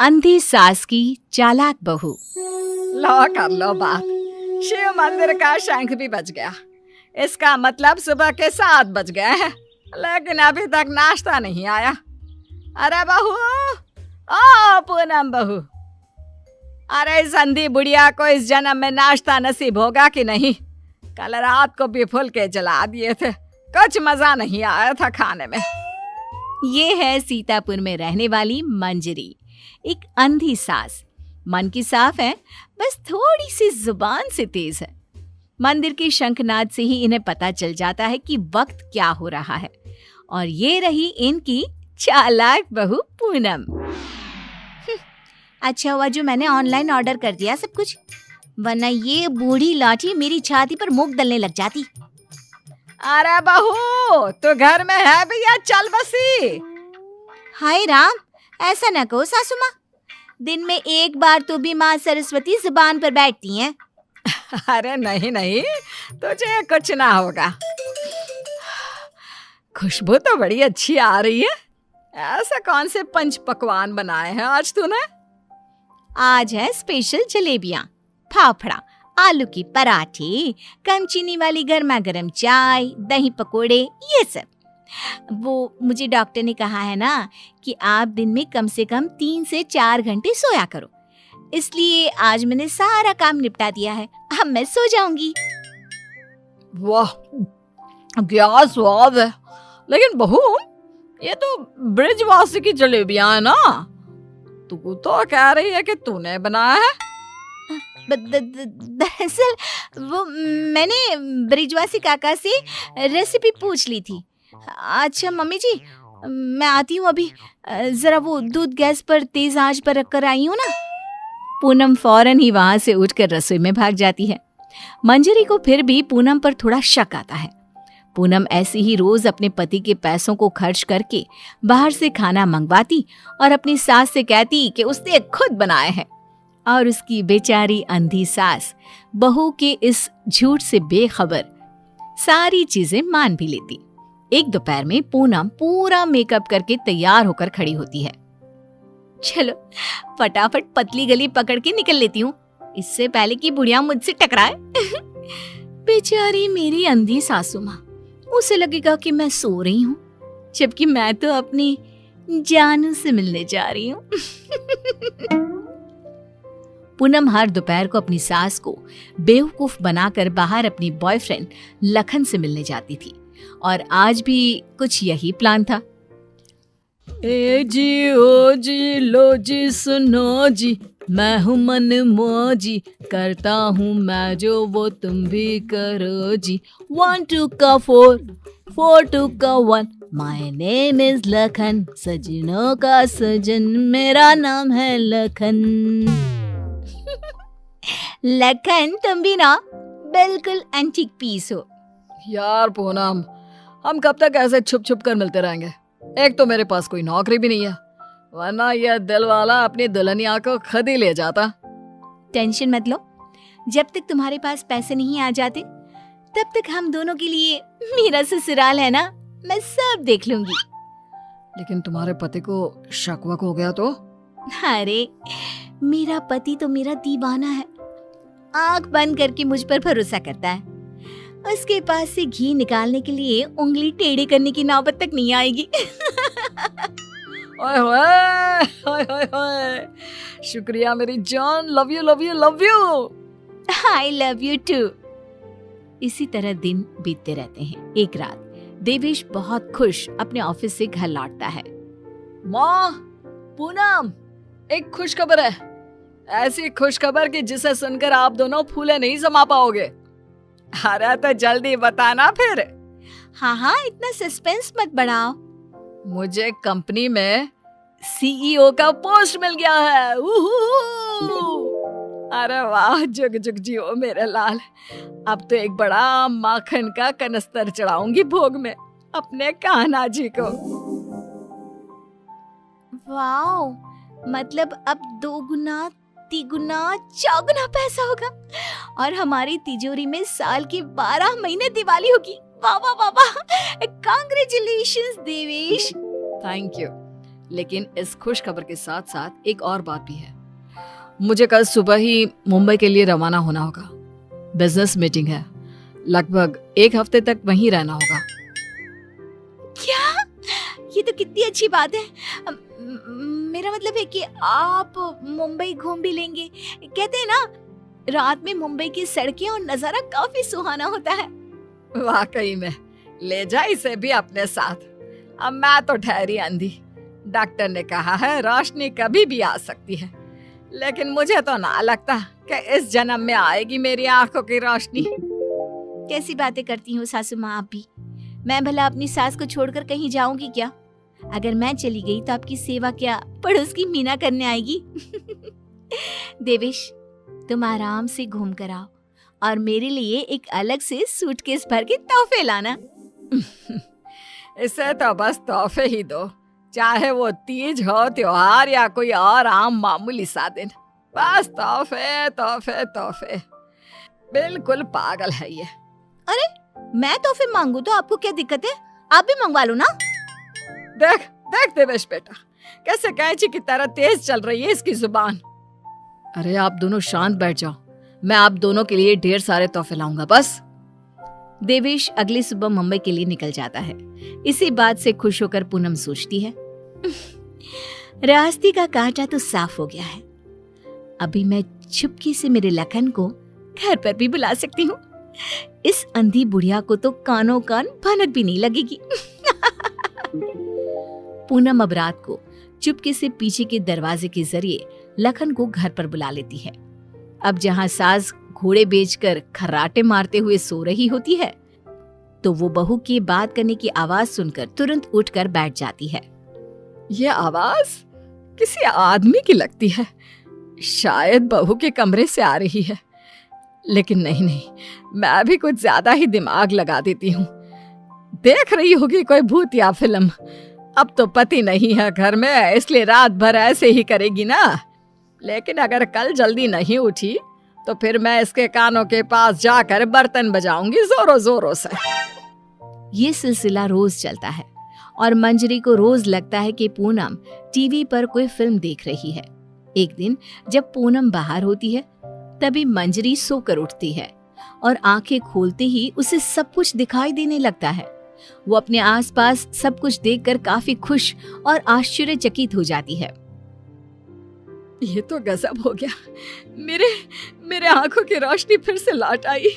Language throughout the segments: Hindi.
अंधी सास की चालाक बहू। लो कर लो बात, शिव मंदिर का शंख भी बज गया। इसका मतलब सुबह के 7 बज गए हैं, लेकिन अभी तक नाश्ता नहीं आया। अरे बहू, ओ पूनम बहू, अरे इस अंधी बुढ़िया को इस जन्म में नाश्ता नसीब होगा कि नहीं? कल रात को भी फुलके जला दिए थे, कुछ मजा नहीं आया था खाने में। ये है सीतापुर में रहने वाली मंजरी, एक अंधी सास। मन की साफ है, बस थोड़ी सी जुबान से तेज है। मंदिर के शंखनाद से ही इन्हें पता चल जाता है कि वक्त क्या हो रहा है। और ये रही इनकी चालाक बहू पूनम। अच्छा हुआ जो मैंने ऑनलाइन ऑर्डर कर दिया सब कुछ, वरना ये बूढ़ी लाठी मेरी छाती पर मूंग दलने लग जाती। अरे बहू, तो घर में है भैया, चल बसी। हाय राम, ऐसा न कहो सासू माँ, दिन में एक बार तो भी माँ सरस्वती जुबान पर बैठती हैं। अरे नहीं नहीं, तुझे कुछ ना होगा। खुशबू तो बड़ी अच्छी आ रही है। ऐसा कौन से पंच पकवान बनाए हैं आज तूने? आज है स्पेशल जलेबियाँ, फाफड़ा, आलू की पराठे, कम चीनी वाली गर्मा गर्म चाय, दही पकोड़े, ये सब। वो मुझे डॉक्टर ने कहा है ना कि आप दिन में कम से कम 3 से 4 घंटे सोया करो, इसलिए आज मैंने सारा काम निपटा दिया है। अब मैं सो जाऊंगी। वाह, क्या स्वाद है। लेकिन बहू, ये तो ब्रिजवासी की जलेबियां है ना? तू तो कह रही है कि तूने बनाया है। दरअसल वो मैंने ब्रिजवासी काका से रेसिपी पूछ ली थी। अच्छा मम्मी जी, मैं आती हूँ अभी, जरा वो दूध गैस पर तेज आंच पर रखकर आई हूँ ना। पूनम फौरन ही वहां से उठकर रसोई में भाग जाती है। मंजरी को फिर भी पूनम पर थोड़ा शक आता है। पूनम ऐसे ही रोज अपने पति के पैसों को खर्च करके बाहर से खाना मंगवाती और अपनी सास से कहती कि उसने खुद बनाए हैं। और उसकी बेचारी अंधी सास बहू के इस झूठ से बेखबर सारी चीजें मान भी लेती। एक दोपहर में पूनम पूरा मेकअप करके तैयार होकर खड़ी होती है। चलो फटाफट पतली गली पकड़ के निकल लेती हूँ, इससे पहले कि बुढ़िया मुझसे टकराए। बेचारी मेरी अंधी सासू माँ, उसे लगेगा कि मैं सो रही हूँ, जबकि मैं तो अपनी जानू से मिलने जा रही हूँ। पूनम हर दोपहर को अपनी सास को बेवकूफ बनाकर बाहर अपनी बॉयफ्रेंड लखन से मिलने जाती थी, और आज भी कुछ यही प्लान था। ए जी ओ जी लो जी सुनो जी, मैं हूँ मन मौजी, करता हूँ मैं जो वो तुम भी करो जी। 1 2 का 4, 4 2 का 1, माय नेम इज लखन, सजनों का सजन मेरा नाम है लखन। लखन, तुम भी ना बिल्कुल एंटीक पीस हो। यार पूनम, हम कब तक ऐसे छुप छुप कर मिलते रहेंगे? एक तो मेरे पास कोई नौकरी भी नहीं है, वरना यह दिल वाला अपनी दुल्हनिया को खुद ही ले जाता। टेंशन मत लो, जब तक तुम्हारे पास पैसे नहीं आ जाते तब तक हम दोनों के लिए मेरा ससुराल है ना, मैं सब देख लूंगी। लेकिन तुम्हारे पति को शक वक हो गया तो? अरे मेरा पति तो मेरा दीवाना है, आंख बंद करके मुझ पर भरोसा करता है। उसके पास से घी निकालने के लिए उंगली टेढ़ी करने की नौबत तक नहीं आएगी। ओए होए, ओए होए होए, शुक्रिया मेरी जान, love you love you love you. I love you too. इसी तरह दिन बीतते रहते हैं। एक रात देवेश बहुत खुश अपने ऑफिस से घर लौटता है। माँ, पूनम, एक खुश खबर है। ऐसी खुश खबर कि जिसे सुनकर आप दोनों फूले नहीं समा पाओगे। अरे तो जल्दी बताना फिर। हाँ हाँ, इतना सस्पेंस मत बढ़ाओ। मुझे कंपनी में सीईओ का पोस्ट मिल गया है। अरे वाह, जुग जुग जियो मेरे लाल। अब तो एक बड़ा माखन का कनस्तर चढ़ाऊंगी भोग में अपने कान्हा जी को। वाओ, मतलब अब 2 गुना 3 गुना 4 गुना पैसा होगा और हमारी तिजोरी में साल की 12 महीने दिवाली होगी। वाह वाह वाह वाह, कांग्रेचुलेशंस देवेश। Thank you. लेकिन इस खुश खबर के साथ साथ एक और बात भी है। मुझे कल सुबह ही मुंबई के लिए रवाना होना होगा। बिजनेस मीटिंग है, लगभग 1 हफ्ते तक वहीं रहना होगा। क्या? ये तो कितनी अच्छी बात है। मेरा मतलब है कि आप मुंबई घूम भी लेंगे। कहते हैं ना, रात में मुंबई की सड़कें और नजारा काफी सुहाना होता है। वाकई में, ले जा इसे भी अपने साथ। अब मैं तो ठहरी अंधी। डॉक्टर ने कहा है रोशनी कभी भी आ सकती है, लेकिन मुझे तो ना लगता कि इस जन्म में आएगी मेरी आंखों की रोशनी। कैसी बातें करती हो सासू माँ आप भी। मैं भला अपनी सास को छोड़कर कहीं जाऊंगी क्या? अगर मैं चली गई तो आपकी सेवा क्या पड़ोस की मीना करने आएगी? देवेश, तुम आराम से घूम कर आओ और मेरे लिए एक अलग से सूटकेस भर के तोहफे लाना। इसे तो बस तोहफे ही दो, चाहे वो तीज हो, त्योहार या कोई और आम मामूली सा दिन। बस तोहफे तोहफे तोहफे। बिल्कुल पागल है ये। अरे, मैं तोहफे मांगू तो आपको क्या दिक्कत है? आप भी मंगवा लो ना। देख देख देवेश बेटा, कैसे कैंची की तरह तेज चल रही है इसकी जुबान। अरे आप दोनों शांत बैठ जाओ, मैं आप दोनों के लिए ढेर सारे तोहफे लाऊंगा बस। देवेश अगली सुबह मुंबई के लिए निकल जाता है। इसी बात से खुश होकर पूनम सोचती है, रास्ते का कांटा तो साफ हो गया है। अभी मैं चुपके से मेरे लखन को घर पर भी बुला सकती हूँ। इस अंधी बुढ़िया को तो कानों कान भनक भी नहीं लगेगी। पूनम अब रात को चुपके से पीछे के दरवाजे के जरिए लखन को घर पर बुला लेती है। अब जहाँ सास घोड़े बेचकर खर्राटे मारते हुए सो रही होती है, तो वो बहू की बात करने की आवाज सुनकर तुरंत उठकर बैठ जाती है। ये आवाज किसी आदमी की लगती है, शायद बहू के कमरे से आ रही है। लेकिन नहीं नहीं, मैं भी कुछ ज्यादा ही दिमाग लगा देती हूँ। देख रही होगी कोई भूत या फिल्म। अब तो पति नहीं है घर में, इसलिए रात भर ऐसे ही करेगी ना। लेकिन अगर कल जल्दी नहीं उठी तो फिर मैं इसके कानों के पास जाकर बर्तन बजाऊंगी जोरों जोरों से। ये सिलसिला रोज चलता है और मंजरी को रोज लगता है कि पूनम टीवी पर कोई फिल्म देख रही है। एक दिन जब पूनम बाहर होती है, तभी मंजरी सोकर उठती है और आंखें खोलते ही उसे सब कुछ दिखाई देने लगता है। वो अपने आसपास सब कुछ देखकर काफी खुश और आश्चर्यचकित हो जाती है। ये तो गजब हो गया, मेरे आंखों की रोशनी फिर से लौट आई।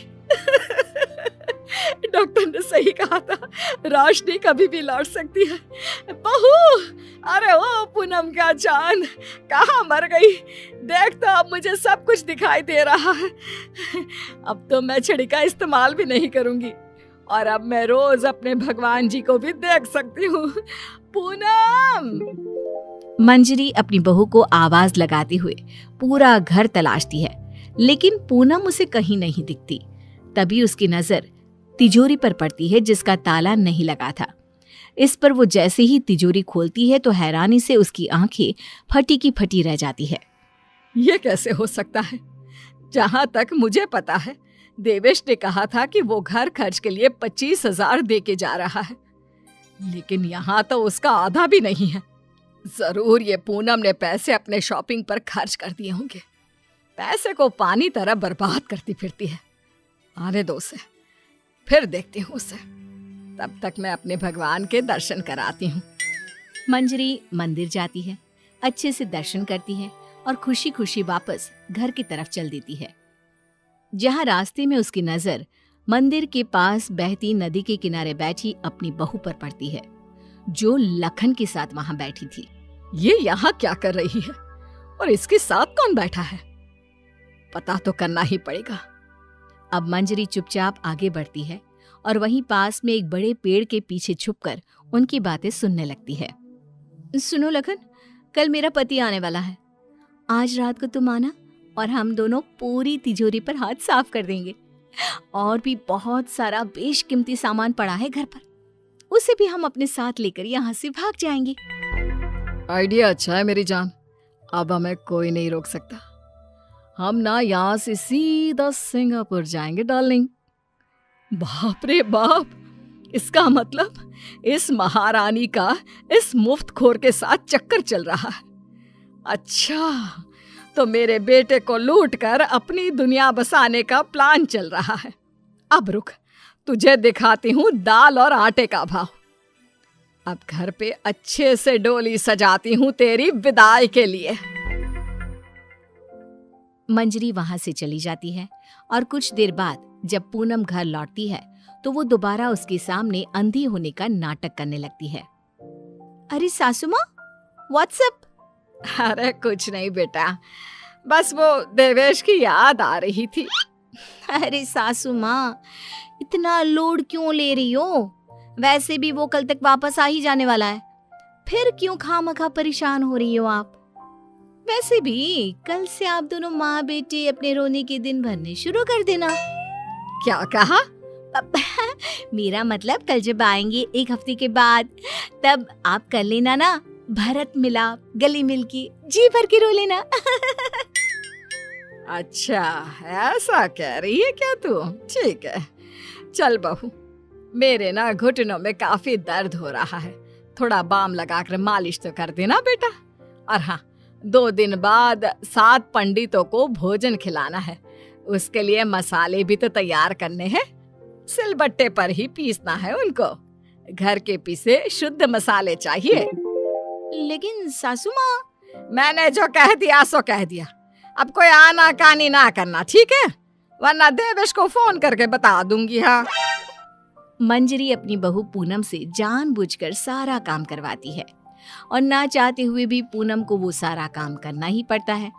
डॉक्टर ने सही कहा था, रोशनी कभी भी लौट सकती है। बहू, अरे ओ पूनम का चांद, कहाँ मर गई? देख तो अब मुझे सब कुछ दिखाई दे रहा है। अब तो मैं छड़ी का इस्तेमाल भी नहीं करूंगी और अब मैं रोज अपने भगवान जी को भी देख सकती हूँ। पूनम! मंजरी अपनी बहू को आवाज लगाते हुए पूरा घर तलाशती है, लेकिन पूनम उसे कहीं नहीं दिखती। तभी उसकी नजर तिजोरी पर पड़ती है जिसका ताला नहीं लगा था। इस पर वो जैसे ही तिजोरी खोलती है तो हैरानी से उसकी आंखें फटी की फटी रह जाती है। ये कैसे हो सकता है? जहां तक मुझे पता है, देवेश ने कहा था कि वो घर खर्च के लिए 25,000 दे के जा रहा है, लेकिन यहाँ तो उसका आधा भी नहीं है। जरूर ये पूनम ने पैसे अपने शॉपिंग पर खर्च कर दिए होंगे। पैसे को पानी तरह बर्बाद करती फिरती है। आने दो उसे, फिर देखती हूँ उसे। तब तक मैं अपने भगवान के दर्शन कराती हूँ। मंजरी मंदिर जाती है, अच्छे से दर्शन करती है और खुशी खुशी वापस घर की तरफ चल देती है। जहाँ रास्ते में उसकी नजर मंदिर के पास बहती नदी के किनारे बैठी अपनी बहू पर पड़ती है, जो लखन के साथ वहां बैठी थी। ये यहाँ क्या कर रही है और इसके साथ कौन बैठा है? पता तो करना ही पड़ेगा। अब मंजरी चुपचाप आगे बढ़ती है और वहीं पास में एक बड़े पेड़ के पीछे छुपकर उनकी बातें सुनने लगती है। सुनो लखन, कल मेरा पति आने वाला है। आज रात को तुम आना और हम दोनों पूरी तिजोरी पर हाथ साफ कर देंगे। और भी बहुत सारा बेशकीमती सामान पड़ा है घर पर, उसे भी हम अपने साथ लेकर यहाँ से भाग जाएंगे। आइडिया अच्छा है मेरी जान, अब हमें कोई नहीं रोक सकता। हम ना यहाँ से सीधा सिंगापुर जाएंगे डार्लिंग। बाप रे बाप, इसका मतलब इस महारानी का इस मुफ्तखोर के साथ चक्कर चल रहा है। अच्छा, तो मेरे बेटे को लूट कर अपनी दुनिया बसाने का प्लान चल रहा है। अब रुक, तुझे दिखाती हूँ दाल और आटे का भाव। अब घर पे अच्छे से डोली सजाती हूँ तेरी विदाई के लिए। मंजरी वहां से चली जाती है और कुछ देर बाद जब पूनम घर लौटती है तो वो दोबारा उसके सामने अंधी होने का नाटक करने लगती है। अरे सासू माँ, व्हाट्सएप? अरे कुछ नहीं बेटा, बस वो देवेश की याद आ रही थी। अरे सासू माँ, इतना लोड क्यों ले रही हो? वैसे भी वो कल तक वापस आ ही जाने वाला है, फिर क्यों खामखा परेशान हो रही हो आप? वैसे भी कल से आप दोनों माँ बेटे अपने रोने के दिन भरने शुरू कर देना। क्या कहा? मेरा मतलब कल जब आएंगे 1 हफ्ते के बाद, तब आप कर लेना ना भरत मिलाप, गले मिलके जी भर के रो लेना। अच्छा, ऐसा कह रही है क्या तू? ठीक है, चल बहू, मेरे ना घुटनों में काफी दर्द हो रहा है, थोड़ा बाम लगाकर मालिश तो कर देना बेटा। और हाँ, 2 दिन बाद 7 पंडितों को भोजन खिलाना है, उसके लिए मसाले भी तो तैयार करने हैं। सिलबट्टे पर ही पीसना है उनको, घर के पीसे शुद्ध मसाले चाहिए। लेकिन सासू माँ, मैंने जो कह दिया सो कह दिया, अब कोई आना कानी ना करना, ठीक है? वरना देवेश को फोन करके बता दूंगी। हाँ। मंजरी अपनी बहू पूनम से जानबूझकर सारा काम करवाती है और ना चाहते हुए भी पूनम को वो सारा काम करना ही पड़ता है।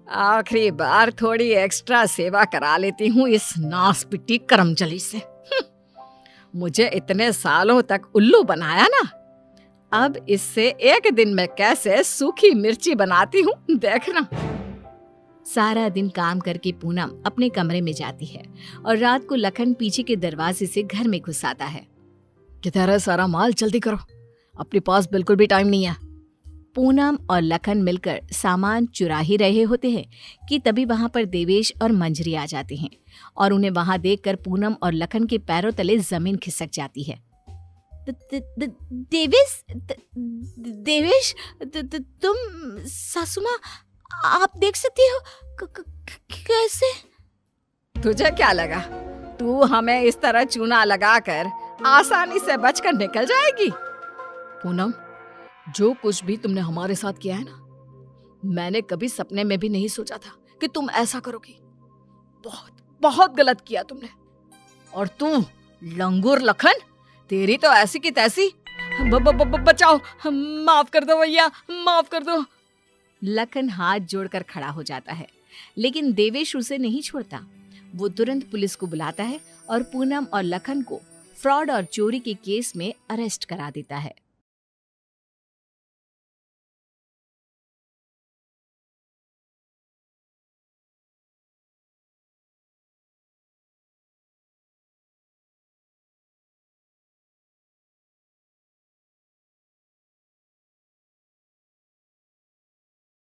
आखिरी बार थोड़ी एक्स्ट्रा सेवा करा लेती हूँ इस नासपिटी करमचली से। मुझे इतने सालों तक उल्लू बनाया ना, अब इससे एक दिन में कैसे सूखी मिर्ची बनाती हूँ देखना। सारा दिन काम करके पूनम अपने कमरे में जाती है और रात को लखन पीछे के दरवाजे से घर में घुस आता है। किधर है सारा माल? जल्दी करो, अपने पास बिल्कुल भी टाइम नहीं है। पूनम और लखन मिलकर सामान चुरा ही रहे होते हैं कि तभी वहां पर देवेश और मंजरी आ जाते हैं और उन्हें वहां देखकर पूनम और लखन के पैरों तले जमीन खिसक जाती है। देवेश, तुम? सासू माँ, आप देख सकती हो? कैसे? तुझे क्या लगा तू हमें इस तरह चूना लगाकर आसानी से बचकर निकल जाएगी? पूनम, जो कुछ भी तुमने हमारे साथ किया है ना, मैंने कभी सपने में भी नहीं सोचा था कि तुम ऐसा करोगी। बहुत बहुत गलत किया तुमने। और तू लंगूर लखन, तेरी तो ऐसी की तैसी। बचाओ, माफ कर दो भैया, माफ कर दो। लखन हाथ जोड़कर खड़ा हो जाता है, लेकिन देवेश उसे नहीं छोड़ता। वो तुरंत पुलिस को बुलाता है और पूनम और लखन को फ्रॉड और चोरी के केस में अरेस्ट करा देता है।